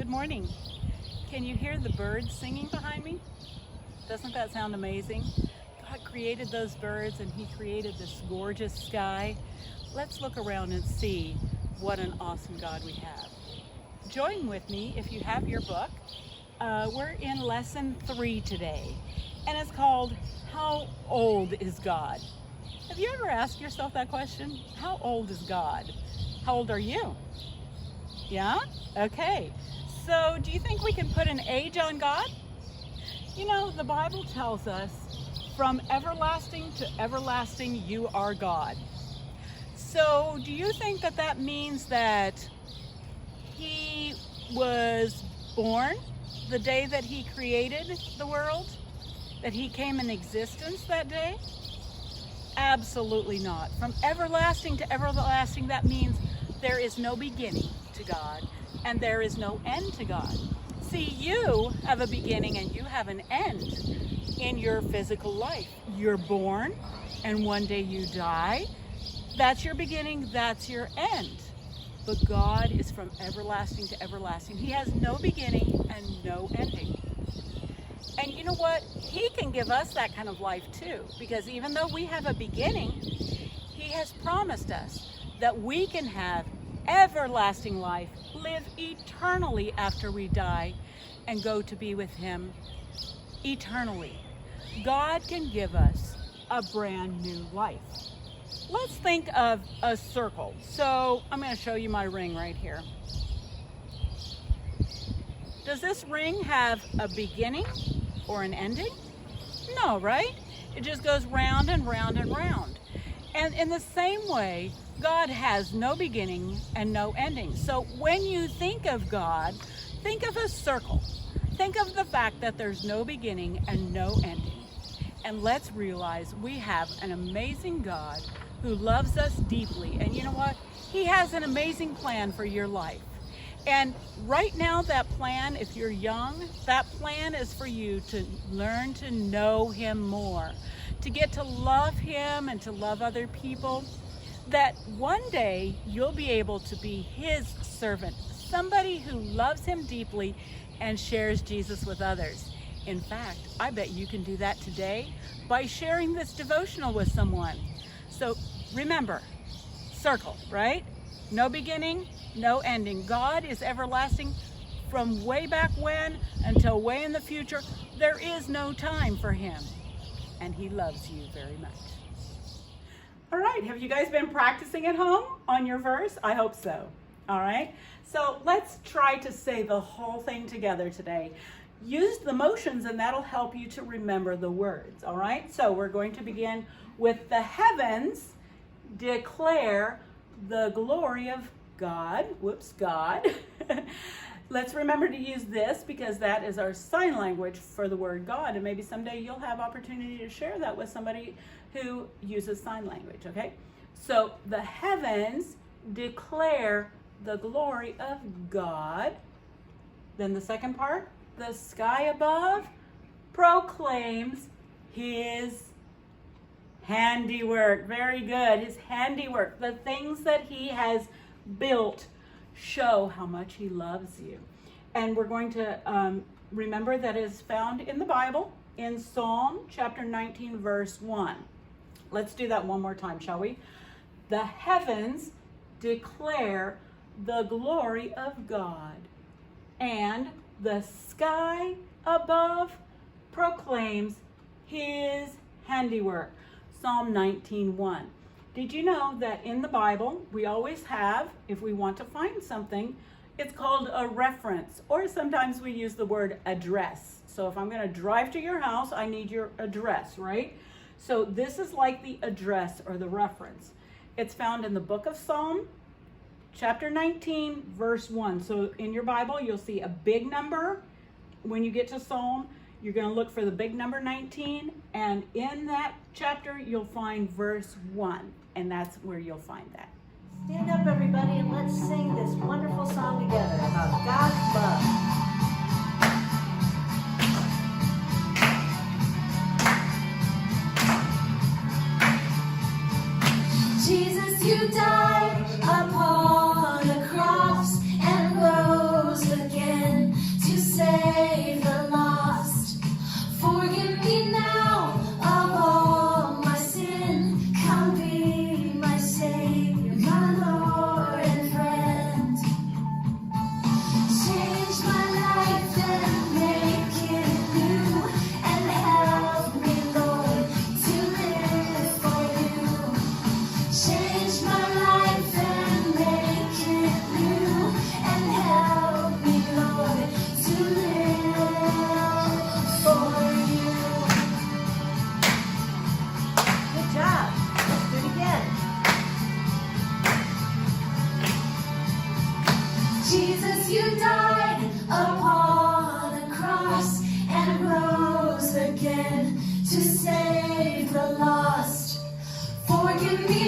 Good morning. Can you hear the birds singing behind me? Doesn't that sound amazing? God created those birds and He created this gorgeous sky. Let's look around and see what an awesome God we have. Join with me if you have your book. We're in lesson 3 today, and it's called, How Old is God? Have you ever asked yourself that question? How old is God? How old are you? Yeah? Okay. So do you think we can put an age on God? You know, the Bible tells us, from everlasting to everlasting, you are God. So do you think that that means that He was born the day that He created the world? That He came in existence that day? Absolutely not. From everlasting to everlasting, that means there is no beginning to God and there is no end to God. See, you have a beginning and you have an end in your physical life. You're born and one day you die. That's your beginning, that's your end. But God is from everlasting to everlasting. He has no beginning and no ending. And you know what? He can give us that kind of life too, because even though we have a beginning, He has promised us that we can have everlasting life, live eternally after we die, and go to be with Him eternally. God can give us a brand new life. Let's think of a circle. So I'm going to show you my ring right here. Does this ring have a beginning or an ending? No, right? It just goes round and round and round. And in the same way, God has no beginning and no ending. So when you think of God, think of a circle. Think of the fact that there's no beginning and no ending. And let's realize we have an amazing God who loves us deeply. And you know what? He has an amazing plan for your life. And right now, that plan, if you're young, that plan is for you to learn to know Him more, to get to love Him and to love other people, that one day you'll be able to be His servant, somebody who loves Him deeply and shares Jesus with others. In fact, I bet you can do that today by sharing this devotional with someone. So remember, circle, right? No beginning, no ending. God is everlasting from way back when until way in the future. There is no time for Him, and He loves you very much. All right, have you guys been practicing at home on your verse? I hope so. All right, so let's try to say the whole thing together today. Use the motions and that'll help you to remember the words. All right, so we're going to begin with the heavens declare the glory of God. Whoops, God. Let's remember to use this because that is our sign language for the word God, and maybe someday you'll have opportunity to share that with somebody who uses sign language, okay? So the heavens declare the glory of God. Then the second part, the sky above proclaims His handiwork. Very good. His handiwork. The things that He has built show how much He loves you. And we're going to remember that it is found in the Bible in Psalm chapter 19 verse 1. Let's do that one more time, shall we? The heavens declare the glory of God, and the sky above proclaims His handiwork. Psalm 19:1. Did you know that in the Bible, we always have, if we want to find something, it's called a reference, or sometimes we use the word address. So if I'm going to drive to your house, I need your address, right? So this is like the address or the reference. It's found in the book of Psalm, chapter 19, verse 1. So in your Bible, you'll see a big number. When you get to Psalm, you're going to look for the big number 19, and in that chapter, you'll find verse 1, and that's where you'll find that. Stand up, everybody, and let's sing this wonderful song together about God's love. Jesus, you died upon the cross and rose again. Jesus, you died upon the cross and rose again to save the lost. Forgive me